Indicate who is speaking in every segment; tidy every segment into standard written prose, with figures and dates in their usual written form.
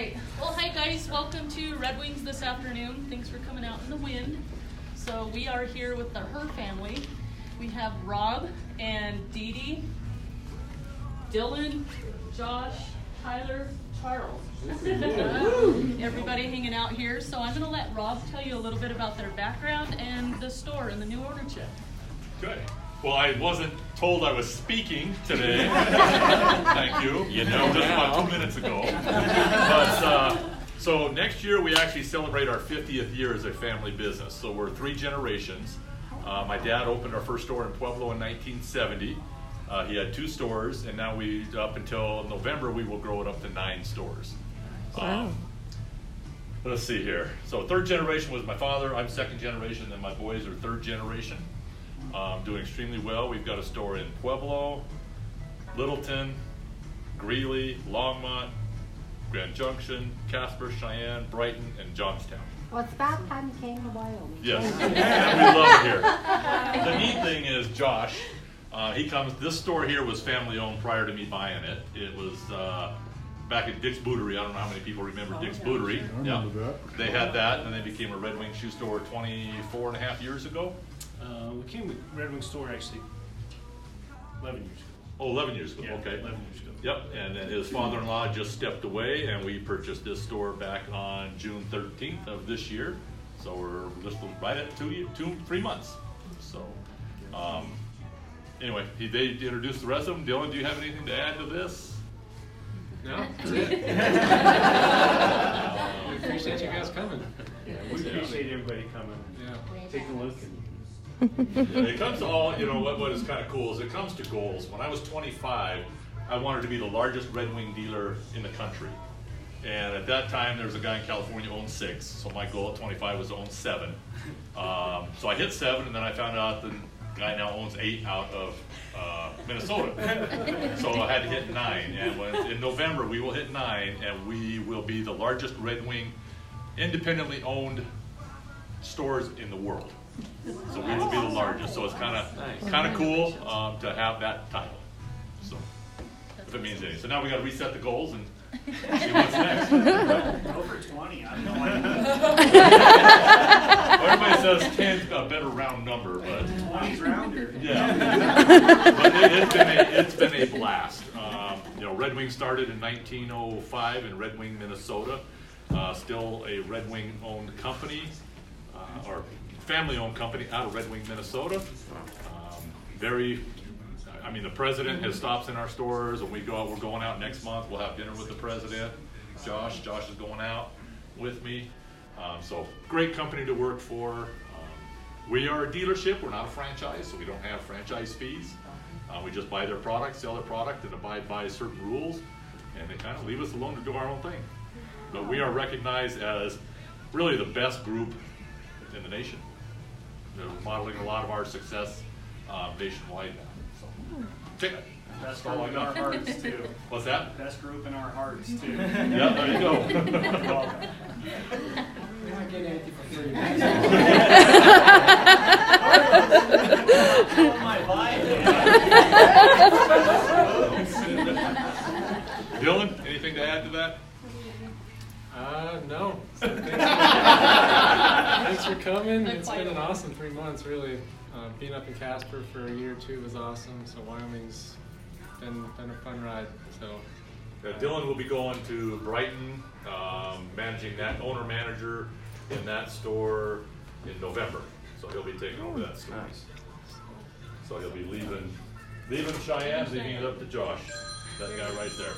Speaker 1: right. Well, hi guys. Welcome to Red Wings this afternoon. Thanks for coming out in the wind. So we are here with the Her family. We have Rob and Dee Dee, Dylan, Josh, Tyler, Charles. Everybody hanging out here. So I'm going to let Rob tell you a little bit about their background and the store and the new ownership.
Speaker 2: Good. Well, I wasn't told I was speaking today. Thank you.
Speaker 3: You know
Speaker 2: just
Speaker 3: now.
Speaker 2: about 2 minutes ago. But, so next year we actually celebrate our 50th year as a family business. So we're 3 generations. My dad opened our first store in Pueblo in 1970. He had 2 stores, and now up until November, we will grow it up to 9 stores.
Speaker 4: Wow.
Speaker 2: Let's see here. So 3rd generation was my father. I'm 2nd generation, and my boys are 3rd generation. Doing extremely well. We've got a store in Pueblo, Littleton, Greeley, Longmont, Grand Junction, Casper, Cheyenne, Brighton, and Johnstown.
Speaker 4: Well, it's about time you came to Wyoming.
Speaker 2: Yes, and we love it here. The neat thing is Josh, this store here was family owned prior to me buying it. It was back at Dick's Bootery. I don't know how many people remember Dick's Bootery. Yeah, they had that, and they became a Red Wing shoe store 24 and a half years ago.
Speaker 5: We came with Red Wing store actually 11 years ago.
Speaker 2: Oh, 11 years ago,
Speaker 5: Yeah,
Speaker 2: okay.
Speaker 5: 11 years ago.
Speaker 2: Yep, and then his father-in-law just stepped away, and we purchased this store back on June 13th of this year. So we're just right at 3 months. So, anyway, they introduced the rest of them. Dylan, do you have anything to add to this?
Speaker 3: No, that's it. We appreciate you guys coming.
Speaker 5: Yeah, we appreciate everybody coming.
Speaker 3: Yeah.
Speaker 5: Take a look.
Speaker 2: It comes to all, what is kind of cool is it comes to goals. When I was 25, I wanted to be the largest Red Wing dealer in the country. And at that time, there was a guy in California who owned 6. So my goal at 25 was to own 7. So I hit 7, and then I found out the guy now owns 8 out of Minnesota. So I had to hit 9. And in November, we will hit 9, and we will be the largest Red Wing independently owned stores in the world. So we will be the largest. So it's kind of cool to have that title. So if it means anything. So now we got to reset the goals and see what's next.
Speaker 5: Over 20, I have no idea.
Speaker 2: Everybody says 10's a better round number, but
Speaker 5: 20's rounder.
Speaker 2: yeah. But it's been a blast. Red Wing started in 1905 in Red Wing, Minnesota. Still a Red Wing owned company, or family-owned company out of Red Wing, Minnesota. The president has stops in our stores, and we're going out next month. We'll have dinner with the president. Josh is going out with me. So great company to work for. We are a dealership. We're not a franchise, so we don't have franchise fees. We just buy their product, sell their product, and abide by certain rules, and they kind of leave us alone to do our own thing. But we are recognized as really the best group in the nation. They're modeling a lot of our success nationwide now. So,
Speaker 5: Best group in our hearts, too.
Speaker 2: what's that?
Speaker 5: Best group in our hearts, too.
Speaker 2: Yeah, there you go. Dylan, anything to add to that?
Speaker 3: No. Thanks for coming. It's been an awesome 3 months, really. Being up in Casper for a year or 2 was awesome. So Wyoming's been a fun ride. So
Speaker 2: Dylan will be going to Brighton, managing that owner-manager in that store in November. So he'll be taking over that store. So he'll be leaving Cheyenne, leaving it up to Josh. That guy right there.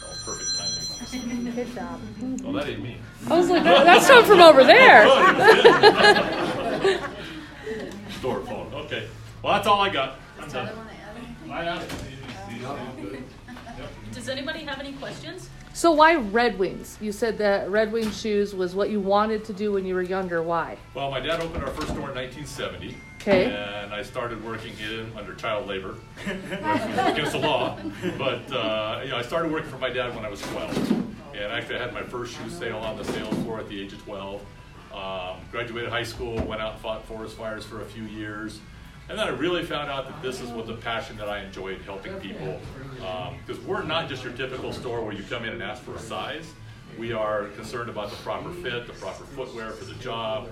Speaker 2: Oh, perfect timing.
Speaker 4: Good job.
Speaker 2: Oh, that ain't me.
Speaker 4: I was like, that's not from over there.
Speaker 2: Store phone. Okay. Well, that's all I got. I'm done.
Speaker 1: Does anybody have any questions?
Speaker 4: So why Red Wings? You said that Red Wing shoes was what you wanted to do when you were younger. Why?
Speaker 2: Well, my dad opened our first store in 1970.
Speaker 4: Okay.
Speaker 2: And I started working under child labor, against the law. But I started working for my dad when I was 12. And actually I had my first shoe sale on the sales floor at the age of 12. Graduated high school, went out and fought forest fires for a few years. And then I really found out that this was the passion that I enjoyed, helping people. Because we're not just your typical store where you come in and ask for a size. We are concerned about the proper fit, the proper footwear for the job,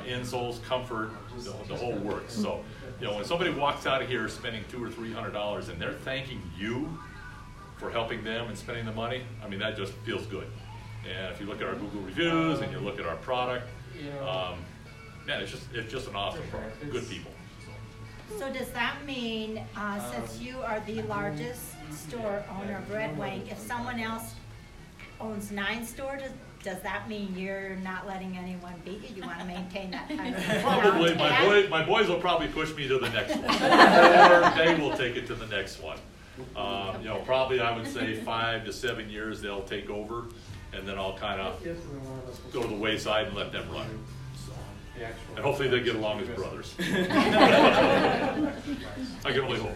Speaker 2: insoles, comfort, the whole works. So, you know, when somebody walks out of here spending $200 or $300 and they're thanking you for helping them and spending the money, I mean, that just feels good. And if you look at our Google reviews and you look at our product, man, it's just an awesome product. Good people.
Speaker 6: So does that mean, since you are the largest store owner of Red Wing, if someone else owns 9 stores, does that mean you're not letting anyone beat you? You want to maintain that kind of
Speaker 2: Probably. My boys will probably push me to the next one. Or they will take it to the next one. You know, probably I would say 5 to 7 years they'll take over, and then I'll kind of go to the wayside and let them run. And hopefully they get along as brothers. I can only hope.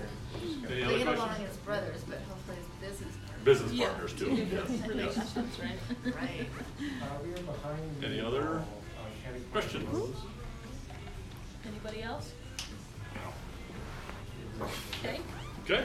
Speaker 2: Any other
Speaker 7: They get along
Speaker 2: questions?
Speaker 7: as brothers, but hopefully as business partners.
Speaker 2: Business partners too. Yes.
Speaker 1: Relationships, right?
Speaker 7: Right.
Speaker 2: Any other questions?
Speaker 1: Anybody else? Okay.
Speaker 2: Okay.